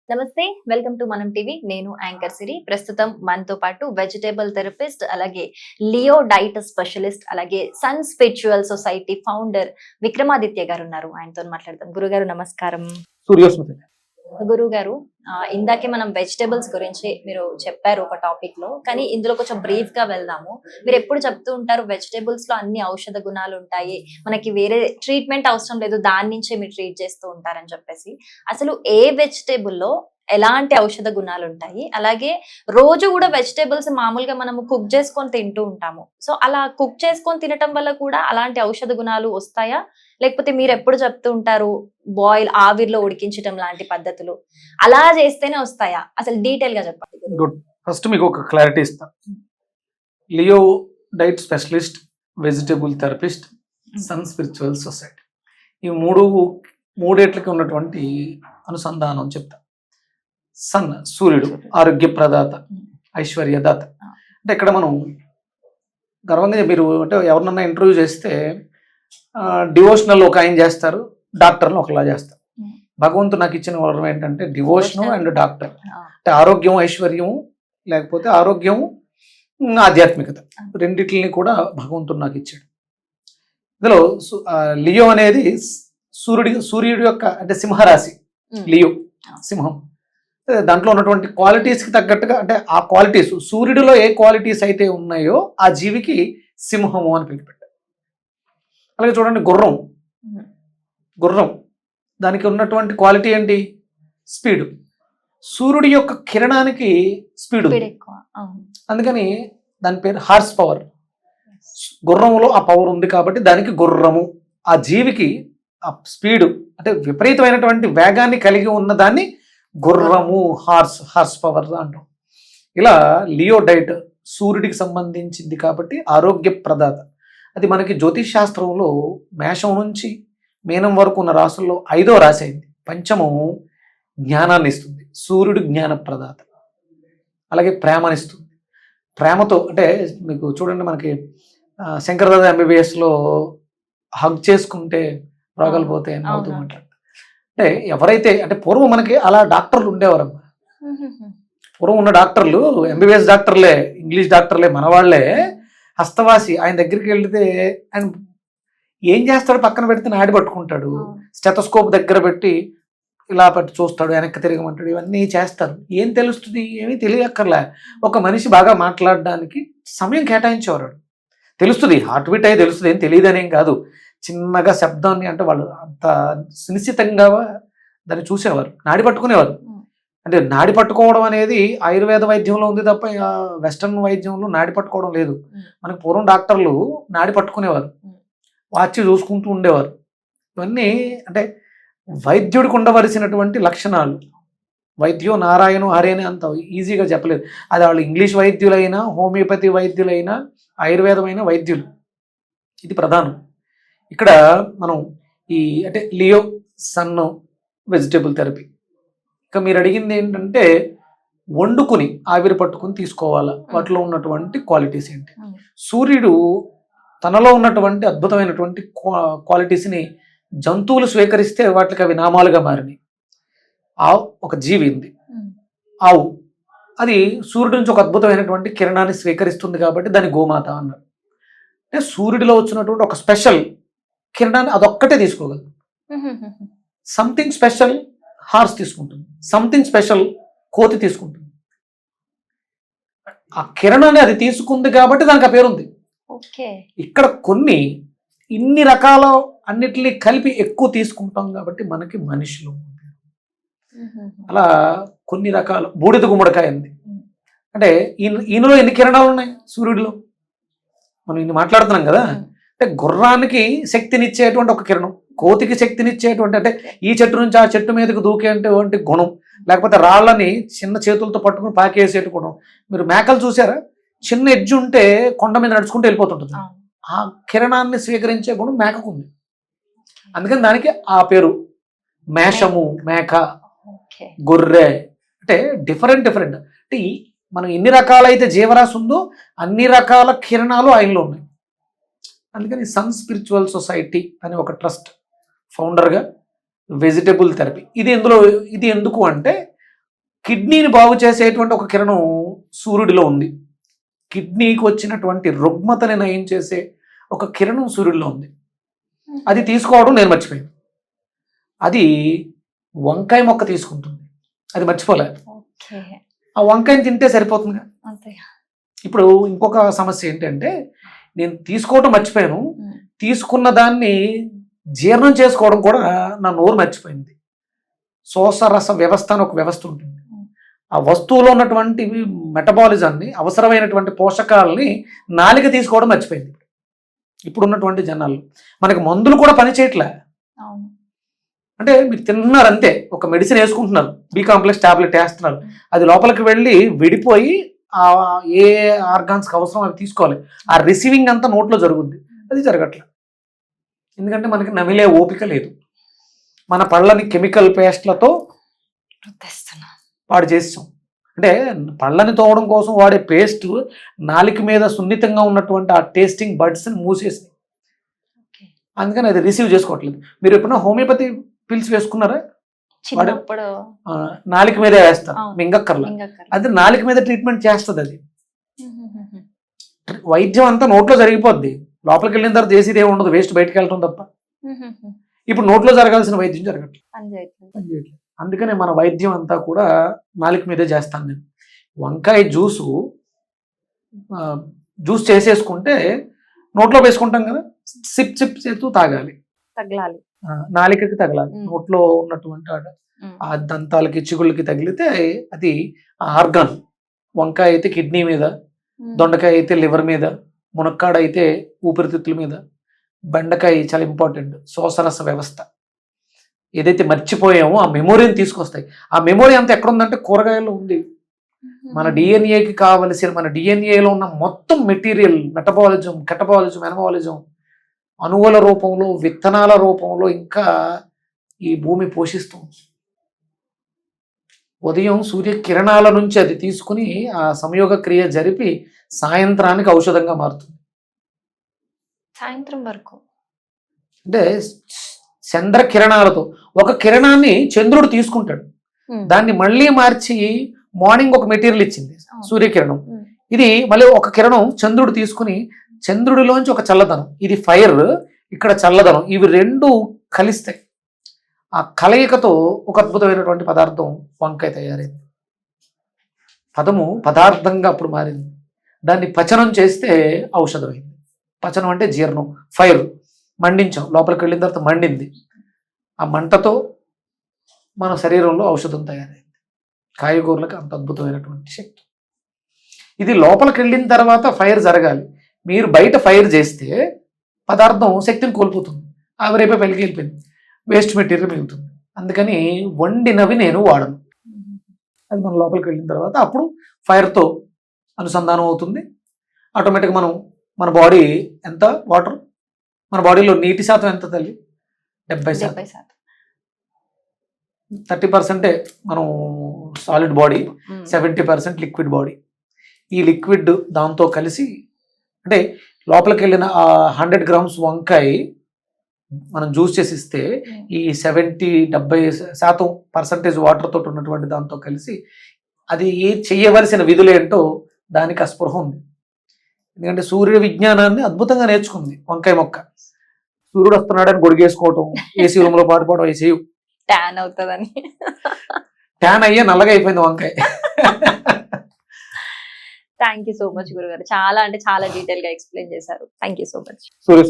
నమస్తే welcome to Manam TV. నేను anchor Siri. ప్రస్తుతం మనతో పాటు వెజిటేబుల్ థెరపిస్ట్, అలాగే లియో డైట్ స్పెషలిస్ట్, అలాగే sun spiritual society founder Vikramaditya garu ఉన్నారు. ఆయనతో మాట్లాడదాం. గురుగారు నమస్కారం. సూర్యోస్మిత. గురుగారు, ఇందాకే మనం వెజిటేబుల్స్ గురించి మీరు చెప్పారు ఒక టాపిక్ లో, కానీ ఇందులో కొంచెం బ్రీఫ్ గా వెళ్దాము. మీరు ఎప్పుడు చెప్తూ ఉంటారు వెజిటేబుల్స్ లో అన్ని ఔషధ గుణాలు ఉంటాయి, మనకి వేరే ట్రీట్మెంట్ అవసరం లేదు, దాని నుంచే మీరు ట్రీట్ చేస్తూ ఉంటారని చెప్పేసి. అసలు ఏ వెజిటేబుల్ లో ఎలాంటి ఔషధ గుణాలు ఉంటాయి, అలాగే రోజు కూడా వెజిటేబుల్స్ మామూలుగా మనము కుక్ చేసుకొని తింటూ ఉంటాము, సో అలా కుక్ చేసుకొని తినటం వల్ల కూడా అలాంటి ఔషధ గుణాలు వస్తాయా, లేకపోతే మీరు ఎప్పుడు చెప్తూ ఉంటారు బాయిల్ ఆవిరిలో ఉడికించటం లాంటి పద్ధతులు అలా చేస్తేనే వస్తాయా? అసలు డీటెయిల్ గా చెప్పండి. గుడ్. ఫస్ట్ మీకు ఒక క్లారిటీ ఇస్తా. Leo diet specialist, vegetable therapist, sun spiritual society, ఈ మూడేట్లకి ఉన్నటువంటి అనుసంధానం చెప్తా. సన్ సూర్యుడు, ఆరోగ్య ప్రదాత, ఐశ్వర్యదాత. అంటే ఇక్కడ మనం గర్వంగా మీరు అంటే ఎవరినన్నా ఇంటర్వ్యూ చేస్తే డివోషనల్ ఒక ఆయన చేస్తారు, డాక్టర్లు ఒకలా చేస్తారు. భగవంతుడు నాకు ఇచ్చిన వరం ఏంటంటే డివోషనల్ అండ్ డాక్టర్. అంటే ఆరోగ్యం ఐశ్వర్యం, లేకపోతే ఆరోగ్యం ఆధ్యాత్మికత, రెండిటిని కూడా భగవంతుడు నాకు ఇచ్చాడు. ఇందులో లియో అనేది సూర్యుడి యొక్క అంటే సింహరాశి. లియో సింహం. దాంట్లో ఉన్నటువంటి క్వాలిటీస్కి తగ్గట్టుగా అంటే ఆ క్వాలిటీస్ సూర్యుడిలో ఏ క్వాలిటీస్ అయితే ఉన్నాయో ఆ జీవికి సింహము అని పేరు పెట్టారు. అలాగే చూడండి గుర్రం దానికి ఉన్నటువంటి క్వాలిటీ ఏంటి? స్పీడ్. సూర్యుడి యొక్క కిరణానికి స్పీడ్ ఉంది, అందుకని దాని పేరు హార్స్ పవర్. గుర్రంలో ఆ పవర్ ఉంది కాబట్టి దానికి గుర్రము. ఆ జీవికి ఆ స్పీడ్ అంటే విపరీతమైనటువంటి వేగాన్ని కలిగి ఉన్న దాన్ని గుర్రము, హార్స్ పవర్ అంటాం. ఇలా లియో డైట్ సూర్యుడికి సంబంధించింది కాబట్టి ఆరోగ్య ప్రదాత. అది మనకి జ్యోతిష్ శాస్త్రంలో మేషం నుంచి మీనం వరకు ఉన్న రాసుల్లో 5వ రాశి అయింది. పంచము జ్ఞానాన్ని ఇస్తుంది, సూర్యుడు జ్ఞాన ప్రదాత. అలాగే ప్రేమనిస్తుంది. ప్రేమతో అంటే మీకు చూడండి, మనకి శంకరదాద ఎంబీబీఎస్లో హగ్ చేసుకుంటే రోగాలు పోతాయని అవుతూ మాట్లాడతారు. అంటే ఎవరైతే అంటే పూర్వం మనకి అలా డాక్టర్లు ఉండేవారమ్మా. పూర్వం ఉన్న డాక్టర్లు ఎంబీబీఎస్ డాక్టర్లే, ఇంగ్లీష్ డాక్టర్లే, మనవాళ్లే. హస్తవాసి ఆయన దగ్గరికి వెళితే ఆయన ఏం చేస్తాడు? పక్కన పెడితే నాడి పట్టుకుంటాడు, స్టెథోస్కోప్ దగ్గర పెట్టి ఇలా పెట్టి చూస్తాడు, వెనక్కి తిరగమంటాడు, ఇవన్నీ చేస్తారు. ఏం తెలుస్తుంది? ఏమీ తెలియక్కర్లే. ఒక మనిషి బాగా మాట్లాడడానికి సమయం కేటాయించేవారు. తెలుస్తుంది, హార్ట్ బీట్ అయ్యి తెలుస్తుంది, ఏం తెలియదనేం కాదు. చిన్నగా శబ్దాన్ని అంటే వాళ్ళు అంత సునిశ్చితంగా దాన్ని చూసేవారు, నాడి పట్టుకునేవారు. అంటే నాడి పట్టుకోవడం అనేది ఆయుర్వేద వైద్యంలో ఉంది తప్ప వెస్టర్న్ వైద్యంలో నాడి పట్టుకోవడం లేదు. మనకి పూర్వం డాక్టర్లు నాడి పట్టుకునేవారు, వాచి చూసుకుంటూ ఉండేవారు. ఇవన్నీ అంటే వైద్యుడికి ఉండవలసినటువంటి లక్షణాలు. వైద్యో నారాయణ హరేని అంత ఈజీగా చెప్పలేదు. అది వాళ్ళు ఇంగ్లీష్ వైద్యులైనా, హోమియోపతి వైద్యులైనా, ఆయుర్వేదమైన వైద్యులు, ఇది ప్రధానం. ఇక్కడ మనం ఈ అంటే లియో సన్ వెజిటేబుల్ థెరపీ. ఇక మీరు అడిగింది ఏంటంటే వండుకుని ఆవిరి పట్టుకుని తీసుకోవాలా, వాటిలో ఉన్నటువంటి క్వాలిటీస్ ఏంటి? సూర్యుడు తనలో ఉన్నటువంటి అద్భుతమైనటువంటి క్వాలిటీస్ని జంతువులు స్వీకరిస్తే వాటికి అవి నామాలుగా మారినాయి. ఒక జీవి ఉంది ఆవు, అది సూర్యుడి నుంచి ఒక అద్భుతమైనటువంటి కిరణాన్ని స్వీకరిస్తుంది కాబట్టి దాన్ని గోమాత అన్నారు. అంటే సూర్యుడిలో వచ్చినటువంటి ఒక స్పెషల్ కిరణాన్ని అదొక్కటే తీసుకోగలదు. సంథింగ్ స్పెషల్ హార్స్ తీసుకుంటుంది, సంథింగ్ స్పెషల్ కోతి తీసుకుంటుంది. ఆ కిరణాన్ని అది తీసుకుంది కాబట్టి దానికి ఆ పేరుంది. ఇక్కడ కొన్ని ఇన్ని రకాల అన్నిటినీ కలిపి ఎక్కువ తీసుకుంటాం కాబట్టి మనకి మనుషులు అలా కొన్ని రకాల. బూడిద గుమ్మడికాయ ఉంది అంటే ఈయనలో ఎన్ని కిరణాలు ఉన్నాయి? సూర్యుడిలో మనం ఇన్ని మాట్లాడుతున్నాం కదా. అంటే గుర్రానికి శక్తినిచ్చేటువంటి ఒక కిరణం, కోతికి శక్తినిచ్చేటువంటి అంటే ఈ చెట్టు నుంచి ఆ చెట్టు మీదకి దూకేటువంటి గుణం, లేకపోతే రాళ్ళని చిన్న చేతులతో పట్టుకుని పాకేసేటు గుణం. మీరు మేకలు చూసారా? చిన్న ఎడ్జ్ ఉంటే కొండ మీద నడుచుకుంటూ వెళ్ళిపోతుంటుంది. ఆ కిరణాన్ని స్వీకరించే గుణం మేకకు ఉంది, అందుకని దానికి ఆ పేరు. మేషము, మేక, గొర్రె. అంటే డిఫరెంట్ అంటే మనం ఎన్ని రకాలైతే జీవరాశి ఉందో అన్ని రకాల కిరణాలు ఆయనలో ఉన్నాయి. అందుకని సన్ స్పిరిచువల్ సొసైటీ అనే ఒక ట్రస్ట్ ఫౌండర్గా వెజిటేబుల్ థెరపీ. ఇది ఎందుకు అంటే కిడ్నీని బాగు చేసేటువంటి ఒక కిరణం సూర్యుడిలో ఉంది. కిడ్నీకి వచ్చినటువంటి రుగ్మతని నయం చేసే ఒక కిరణం సూర్యుడిలో ఉంది. అది తీసుకోవడం నేను మర్చిపోయాను. అది వంకాయ మొక్క తీసుకుంటుంది, అది మర్చిపోలే. ఓకే. ఆ వంకాయని తింటే సరిపోతుందిగా. అంతే. ఇప్పుడు ఇంకొక సమస్య ఏంటంటే, నేను తీసుకోవడం మర్చిపోయాను, తీసుకున్న దాన్ని జీర్ణం చేసుకోవడం కూడా నా నోరు మర్చిపోయింది. శోషరస వ్యవస్థ అని ఒక వ్యవస్థ ఉంటుంది. ఆ వస్తువులో ఉన్నటువంటి మెటబాలిజాన్ని, అవసరమైనటువంటి పోషకాలని నాలిక తీసుకోవడం మర్చిపోయింది. ఇప్పుడు ఉన్నటువంటి జనాలు మనకి మందులు కూడా పని చేయట్లే. అవును. అంటే మీరు తిన్నారు అంతే, ఒక మెడిసిన్ వేసుకుంటున్నారు, బి కాంప్లెక్స్ టాబ్లెట్ వేస్తున్నారు, అది లోపలికి వెళ్ళి విడిపోయి ఆ ఏ ఆర్గాన్స్కి అవసరం అవి తీసుకోవాలి. ఆ రిసీవింగ్ అంతా నోట్లో జరుగుద్ది, అది జరగట్లే. ఎందుకంటే మనకి నమిలే ఓపిక లేదు. మన పళ్ళని కెమికల్ పేస్ట్లతో పాడు చేస్తాం. అంటే పళ్ళని తోవడం కోసం వాడే పేస్ట్ నాలుక మీద సున్నితంగా ఉన్నటువంటి ఆ టేస్టింగ్ బడ్స్ని మూసేసి, అందుకని అది రిసీవ్ చేసుకోవట్లేదు. మీరు ఎప్పుడైనా హోమియోపతి పిల్స్ వేసుకున్నారా? చిన్నప్పుడు నాలుక మీదే వేస్తారు, మింగక్కర్లా. అది నాలుక మీద ట్రీట్మెంట్ చేస్తుంది. అది వైద్యం అంతా నోట్లో జరిగిపోద్ది, లోపలికి వెళ్ళిన తర్వాత చేసేది ఏమి ఉండదు, వేస్ట్ బయటకు వెళ్ళటం తప్ప. ఇప్పుడు నోట్లో జరగాల్సిన వైద్యం జరగట్లేదు. అందుకనే మన వైద్యం అంతా కూడా నాలుక మీదే చేస్తాను నేను. వంకాయ జ్యూస్ చేసేసుకుంటే నోట్లో వేసుకుంటాం కదా, సిప్ సిప్ చేస్తూ తాగాలి, తగలాలి, నాలికకి తగలాలి. నోట్లో ఉన్నటువంటి ఆ దంతాలకి చిగుళ్ళకి తగిలితే అది ఆర్గాన్. వంకాయ అయితే కిడ్నీ మీద, దొండకాయ అయితే లివర్ మీద, మునక్కాడ అయితే ఊపిరితిత్తుల మీద, బెండకాయ చాలా ఇంపార్టెంట్ శోషరస వ్యవస్థ. ఏదైతే మర్చిపోయామో ఆ మెమొరీని తీసుకొస్తాయి. ఆ మెమొరీ అంతా ఎక్కడుందంటే కూరగాయల్లో ఉంది. మన డిఎన్ఏకి కావలసిన, మన డిఎన్ఏలో ఉన్న మొత్తం మెటీరియల్, మెటబాలిజం, కెటబాలిజం, ఎనబాలిజం అణువుల రూపంలో, విత్తనాల రూపంలో ఇంకా ఈ భూమి పోషిస్తుంది. ఉదయం సూర్యకిరణాల నుంచి అది తీసుకుని ఆ సంయోగ క్రియ జరిపి సాయంత్రానికి ఔషధంగా మారుతుంది. సాయంత్రం వరకు అంటే చంద్ర కిరణాలతో ఒక కిరణాన్ని చంద్రుడు తీసుకుంటాడు, దాన్ని మళ్ళీ మార్చి మార్నింగ్ ఒక మెటీరియల్ ఇచ్చింది సూర్యకిరణం. ఇది మళ్ళీ ఒక కిరణం చంద్రుడు తీసుకుని, చంద్రుడిలోంచి ఒక చల్లదనం, ఇది ఫైర్, ఇక్కడ చల్లదనం, ఇవి రెండు కలిస్తాయి. ఆ కలయికతో ఒక అద్భుతమైనటువంటి పదార్థం వంకాయ తయారైంది. పదము పదార్థంగా అప్పుడు మారింది. దాన్ని పచనం చేస్తే ఔషధమైంది. పచనం అంటే జీర్ణం. ఫైర్ మండించాం, లోపలికి వెళ్ళిన తర్వాత మండింది. ఆ మంటతో మన శరీరంలో ఔషధం తయారైంది. కాయగూరలకు అంత అద్భుతమైనటువంటి శక్తి. ఇది లోపలికి వెళ్ళిన తర్వాత ఫైర్ జరగాలి. మీరు బయట ఫైర్ చేస్తే పదార్థం శక్తిని కోల్పోతుంది, అవి రేపే పెళ్ళికి వెళ్ళిపోయింది, వేస్ట్ మెటీరియల్ మిగులుతుంది. అందుకని వండినవి నేను వాడను. అది మన లోపలికి వెళ్ళిన తర్వాత అప్పుడు ఫైర్తో అనుసంధానం అవుతుంది. ఆటోమేటిక్గా మన బాడీ ఎంత వాటర్, మన బాడీలో నీటి శాతం ఎంత తల్లి? 70%. 30% మనం సాలిడ్ బాడీ, 70% లిక్విడ్ బాడీ. ఈ లిక్విడ్ దాంతో కలిసి, అంటే లోపలికి వెళ్ళిన 100 grams వంకాయ మనం జ్యూస్ చేసి ఇస్తే ఈ 70-70% వాటర్ తోటి ఉన్నటువంటి దాంతో కలిసి అది చేయవలసిన విధులు ఏంటో దానికి అస్పృహ ఉంది. ఎందుకంటే సూర్య విజ్ఞానాన్ని అద్భుతంగా నేర్చుకుంది వంకాయ మొక్క. సూర్యుడు వస్తున్నాడని గొడిగేసుకోవటం, ఏసీ రూమ్ లో పారిపోవడం, ఏసీ ట్యాన్ అవుతుందని, ట్యాన్ అయ్యే నల్లగా అయిపోయింది వంకాయ. థ్యాంక్ యూ సో మచ్ గురుగారు, చాలా అంటే చాలా డీటెయిల్ గా ఎక్స్ప్లెయిన్ చేశారు. Thank you so much. Surya